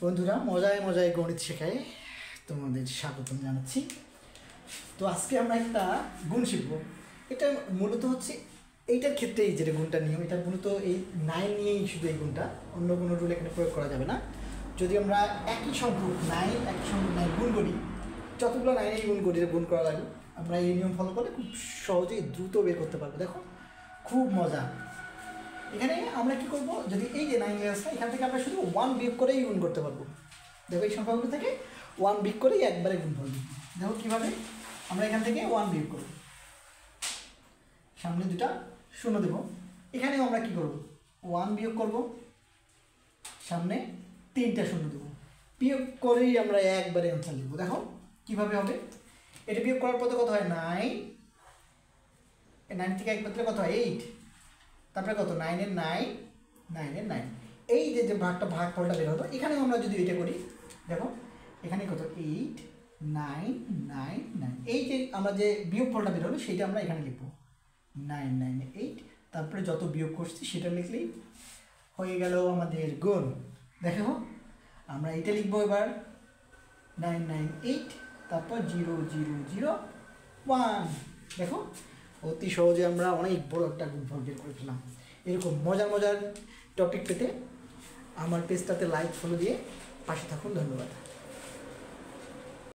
বন্ধুরা, মজায় মজায় গণিত শেখায় তোমাদের স্বাগতম জানাচ্ছি। তো আজকে আমরা একটা গুণ শিখব। এটা মূলত হচ্ছে এইটার ক্ষেত্রেই যেটা গুণটা নিয়ম, এটা মূলত এই 9 নিয়েই শুধু এই গুণটা, অন্য কোনো রুল এখানে প্রয়োগ করা যাবে না। যদি আমরা একই সংখ্যক 9 গুণ করি, যতগুলো 9 গুণ করি গুণ করা লাগে, আমরা এই নিয়ম ফলো করলে খুব সহজেই দ্রুত বের করতে পারবো। দেখো খুব মজা। এখানে আমরা কি করব, যদি এই যে 9 আছে এখান থেকে আমরা শুধু 1 বিয়োগ করেই গুণ করতে পারবো। দেখো এই সংখ্যাগুলো থেকে 1 বিয়োগ করেই একবারে গুণ করবো। দেখো কীভাবে, আমরা এখান থেকে 1 বিয়োগ করব, সামনে দুটা শূন্য দেব। এখানেও আমরা কি করব, 1 বিয়োগ করব, সামনে 3টা শূন্য দেব। বিয়োগ করেই আমরা একবারে অ্যান্সার লিখব। দেখো কীভাবে হবে, এটা বিয়োগ করার পর কত হয় 9, 9 থেকে এক পাত্রে কত হয় 8, তারপরে কত 9 এর 9, 9 এর 9। এই যে ভাগফলটা বের হতো, এখানেও আমরা যদি এটা করি, দেখো এখানে কত 8, 9, 9, 9। এই যে আমরা যে বিয়োগফলটা বের হলো সেইটা আমরা এখানে লিখবো 9, 9, 8। তারপরে যত বিয়োগ করছি সেটা লিখলেই হয়ে গেল আমাদের গুণ। দেখো আমরা এটা লিখবো এবার 9, 9, 8, তারপর 0, 0, 0, 1। দেখো অতি সহজে আমরা অনেক বড় একটা গুণফল বের করে ফেলাম। এরকম মজার মজার টপিক পেতে আমার পেজটাতে লাইক ফলো দিয়ে পাশে থাকুন। ধন্যবাদ।